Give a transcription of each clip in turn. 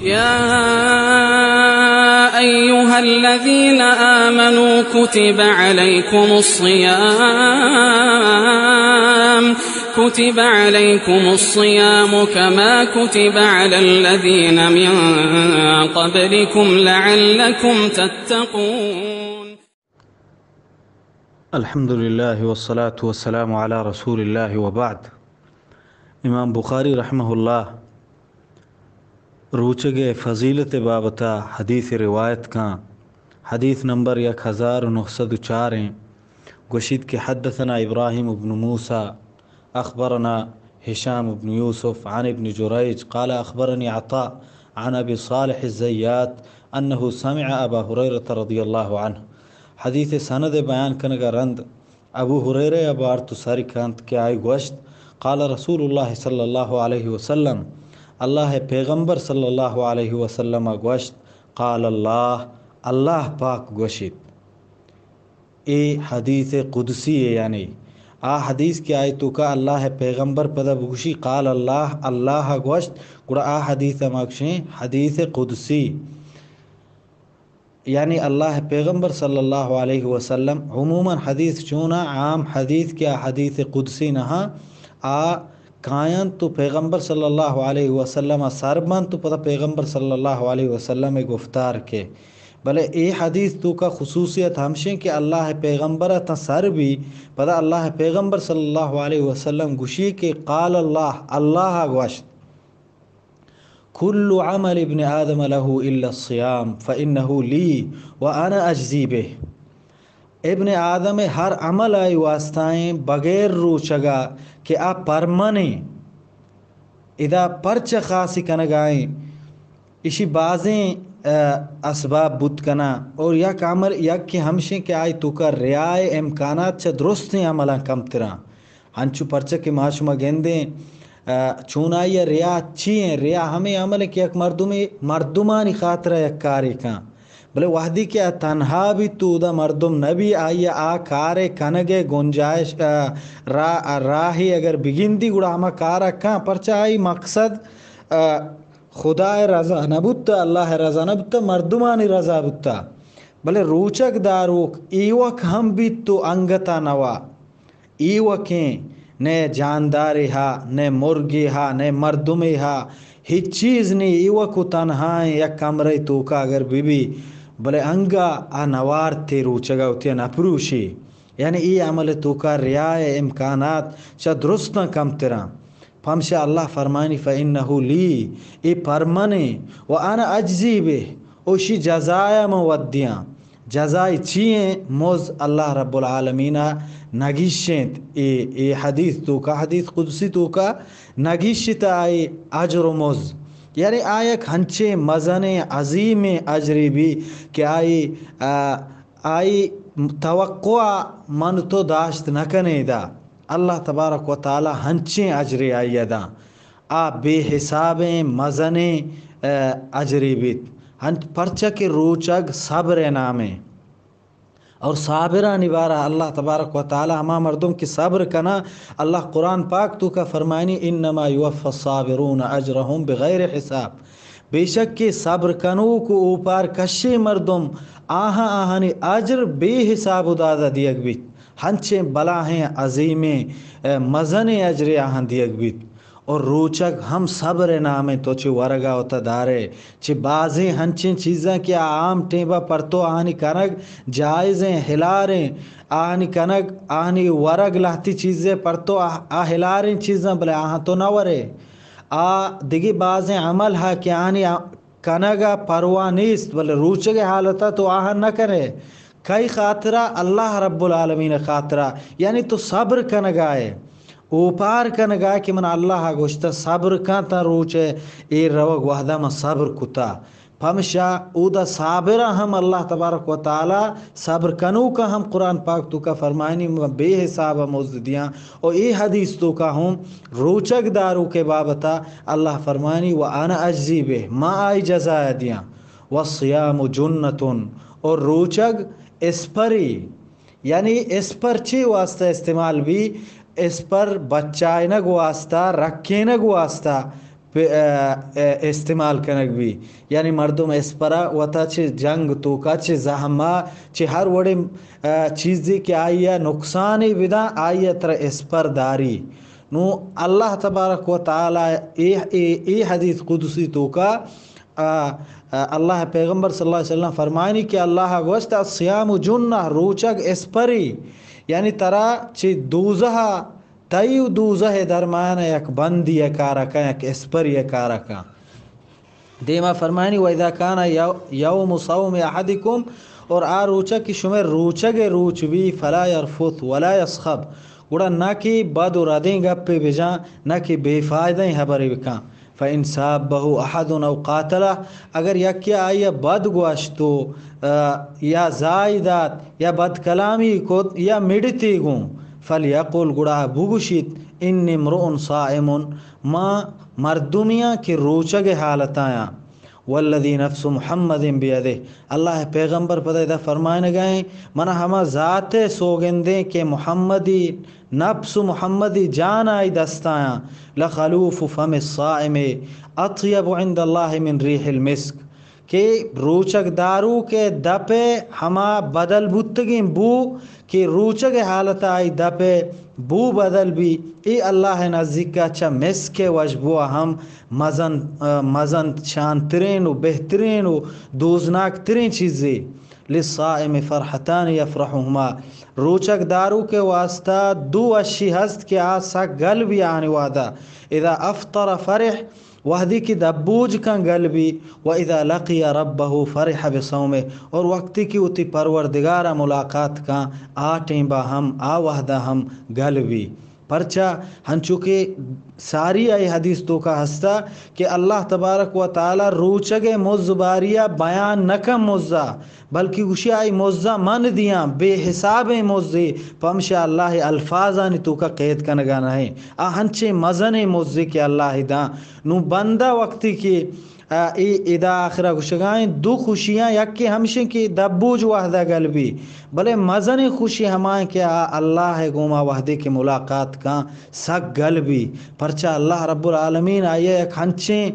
يا أيها الذين آمنوا كتب عليكم الصيام كما كتب على الذين من قبلكم لعلكم تتقون. الحمد لله والصلاة والسلام على رسول الله وبعد. امام بخاری رحمہ اللہ روچگے فضیلت بابتا حدیث روایت کا حدیث نمبر 1904 ہیں. گوشید کہ حدثنا ابراہیم ابن موسیٰ اخبرنا هشام بن يوسف عن ابن جريج قال اخبرني عطاء عن ابي صالح الزيات انه سمع ابا هريرة رضي الله عنه. حدیث سند بیان کنگا رند ابو ہریرہ ابار تو ساری کانت کے آئی گوشت قال رسول اللہ صلی اللہ علیہ وسلم اللہ پیغمبر صلی اللہ علیہ وسلم گوشت قال اللہ پاک گوشت. اے حدیث قدسی ہے، یعنی آ حدیث کی آئی تو کا اللہ پیغمبر پدا بگوشی قال اللہ گوشت گڑا آ حدیث مکشیں حدیث قدسی، یعنی اللہ پیغمبر صلی اللہ علیہ وسلم عموماً حدیث چونا عام حدیث کیا حدیث قدسی نہا آ کائن تو پیغمبر صلی اللہ علیہ وسلم سربن تو پتہ پیغمبر صلی اللہ علیہ وسلم گفتار کے بلے اے حدیث تو کا خصوصیت ہمشیں کہ اللہ پیغمبر تا سر بھی پتہ اللہ پیغمبر صلی اللہ علیہ وسلم گوشی کہ قال اللہ گوشت كل عمل ابن آدم له إلا الصيام فإنه لي وأنا أجزي به. ابن آدم ہر عمل آئی واسطائیں بغیر روچگا کہ آپ پرمنے اذا پرچ خاصی کنگائیں اسی بازیں اسباب بود کنا اور یک عمل یک کہ ہمشیں کہ آئی تو کا ریائے امکانات چا درستیں عملان کم تران ہنچو پرچہ کے معاشمہ گندیں چونائی ریا اچھی ہیں. ریا ہمیں عمل ہے کہ ایک مردمانی خاطرہ یک کاری کان بلے وحدی کیا تنہا بھی تو دا مردم نبی آئی آ کارے کنگے گنجائش راہی اگر بگندی گڑا ہما کارا کان پرچہ آئی مقصد خدا رضا نبوتا اللہ رضا نبوتا مردمانی رضا بوتا. بلے روچک داروک ایوک ہم بھی تو انگتا نوا ایوکیں نے جانداری ہا نے مرگی ہا نے مردمی ہا ہیچ چیز نہیں ایوکو تنہائیں یک کمرے تو کا اگر بی بلے انگا نوار تے روچگا ہوتی نپروشی، یعنی ای عمل تو کا ریائے امکانات چا درستاں کم تران پھمشا اللہ فرمانی فإنہو لی ای پرمنے وانا اجزی بے اوشی جزایا مودیاں جزائی چیئیں موز اللہ رب العالمین نگیشت. ای حدیث تو کا حدیث قدسی تو کا نگیشت آئی اجر و موز، یعنی آیک ہنچے مزن عظیم اجری بھی کہ آئی توقع من تو داشت نکنے دا اللہ تبارک و تعالی ہنچیں اجری آئی دا آ بے حسابیں مزنیں اجری بیت ہنچ پرچہ کے روچگ صبر نامیں اور صابرہ نبارہ اللہ تبارک و تعالی ہما مردم کی صبر کنا. اللہ قرآن پاک تو کا فرمائنی انما یوفی الصابرون اجرہم بغیر حساب، بے شک کہ صبر کنو کو اوپر کشے مردم آہانی اجر بے حساب دادا دیگ بیت ہنچے بلاہیں عظیمیں مزن اجر آہن دیگ بیت. اور روچک ہم صبر نامیں تو چھ ورگا ہوتا دارے چھ بازیں ہنچیں چیزاں کیا عام ٹیبہ پر تو آہنی کنگ جائزیں ہلاریں آہنی کنگ آہنی ورگ لہتی چیزیں پر تو ہلاریں چیزاں بلے آہاں تو نہ ورے دگی بازیں عمل ہا کہ آہنی کنگا پرواہ نیست بلے روچک حالتا تو آہن نہ کرے کئی خاطرہ اللہ رب العالمین خاطرہ، یعنی تو صبر کنگائے اوپار کنگا کہ من اللہ گوشتا صبر کانتا روچے اے روگ وحدہ من صبر کتا پھمشا اودا صابرہ ہم اللہ تبارک و تعالی صبر کنو کا ہم قرآن پاک تو کا فرمائنی بے حساب موزدیاں اور اے حدیث تو کا ہم روچک دارو کے بابتا اللہ فرمائنی وَأَنَا أَجْزِي بِهِ ما آئی جزائے دیاں وَالصِّيَامُ جُنَّةٌ اور روچک اسپری، یعنی اس پر چی واسطہ استعمال بھی اس پر بچائے نہ گواستا رکھے نہ گواستا استعمال کنگ بھی یعنی مردم اسپرا وتا چھ جنگ تو کا چھ زحمہ چھ ہر وڑے چیزی کہ آئیے نقصانی ودا آئیے تر اسپر داری نو اللہ تبارک و تعالی ای حدیث قدسی تو کا اللہ پیغمبر صلی اللہ علیہ وسلم فرمائنی کہ اللہ گوشت الصیام جنہ روچگ اسپری یعنی ترا چھ دوزہ تیو دوزہ درمیان یک بندی کارکا یک اسپری کارکا دیما فرمائنی وَإِذَا كَانَ يَوْمُ صَوْمِ أَحَدِكُمْ اور روچہ کی شمیر روچگ روچ بھی فلا يرفث ولا يسخب گوڑا نہ کہ بد و ردیں گپے بجاں نہ کہ بے فائدیں حبری بکاں فَإِنْ سَابَّهُ أَحَدٌ أَوْ قَاتَلَهُ اگر یکی آئیے بد گوشتو یا زائدات یا بد کلامی کو یا مڑتی گوں فَلْيَقُلْ گڑا بگوشید اِنِّ امْرُؤٌ صَائِمٌ ما مردمیاں کی روچگ حالت آیا والذی نفس محمد بیدہ اللہ پیغمبر پتہ فرمائنے گئے منہ ہما ذات سوگندیں کہ محمدی نفس محمدی جان آئی دستایاں لخلوف فم الصائم اطیب عند اللہ من ریح المسک کہ روچک دارو کے دپے ہما بدل بتگیں بو کہ روچک حالت آئی دپے بو بدل بھی ای اللہ نزدیک کا اچھا مسک وجبو ہم مزن شان ترین و بہترین و دوزناک ترین چیزیں للصائم فرحتان یفرحہما روچک دارو کے واسطہ دو اشی ہست کے آسا گل بھی آنے وادا اذا افطر فرح وحدی کی دبوج کا گل بھی وَإِذَا لَقِيَ رَبَّهُ فَرِحَ بِصَوْمِهِ اور وقتی کی اتی پروردگارہ ملاقات کا آٹیں با ہم وحدہ ہم گل بھی پرچہ ہنچوکہ ساری آئی حدیث تو کا ہستا کہ اللہ تبارک و تعالی روچگ مزباریہ بیان نکم مزہ بلکہ گوشی آئی مزہ من دیاں بے حساب مزے پمشا اللہ الفاظانی تو کا قید کنگا نہیں ہنچے مزن مزے کے اللہ دا نو بندہ وقتی کی ادا آخرہ گوشگائیں دو خوشیاں یکی ہمشن کی دبوج وحدہ گلبی بلے مزن خوشی ہمائیں کہ اللہ گوما وحدے کی ملاقات کا سک گلبی پرچہ اللہ رب العالمین آئیے ایک ہنچیں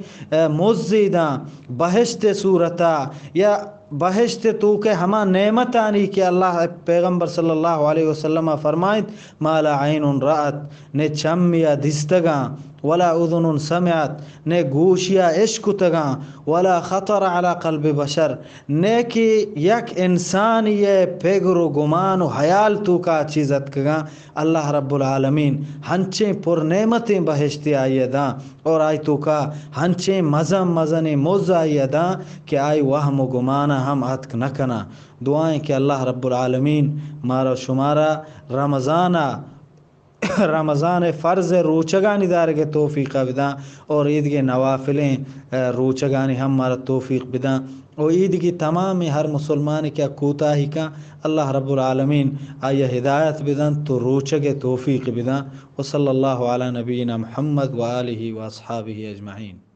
مزیداں بہشت صورتا یا بہشت تو کہ ہما نعمت آنی کہ اللہ پیغمبر صلی اللہ علیہ وسلم فرمائد ما لا عین رأت نے چمیا دستگاں ولا اذن سمعت نے گوشیا عشق تگاں ولا خطر على قلب بشر نے کہ یک انسان یہ پیگر و گمان و حیال تو کا چیزت کگاں اللہ رب العالمین ہنچیں پر نعمتیں بہشتی آئیے داں اور آئی تو کا ہنچیں مزن موز آئیے داں کہ آئی وہم و گمانا ہم اتک نکنا دعائیں کہ اللہ رب العالمین مارا شمارا رمضان فرض روچگانی دار کے توفیق بداں اور عید کے نوافلیں روچگانی ہم مارا توفیق بداں اور عید کی تمام ہر مسلمان کیا کوتاہی کا اللہ رب العالمین آیا ہدایت بداں تو روچگ توفیق بداں وصلی اللہ علی نبینا محمد وآلہ واصحابہ اجمعین.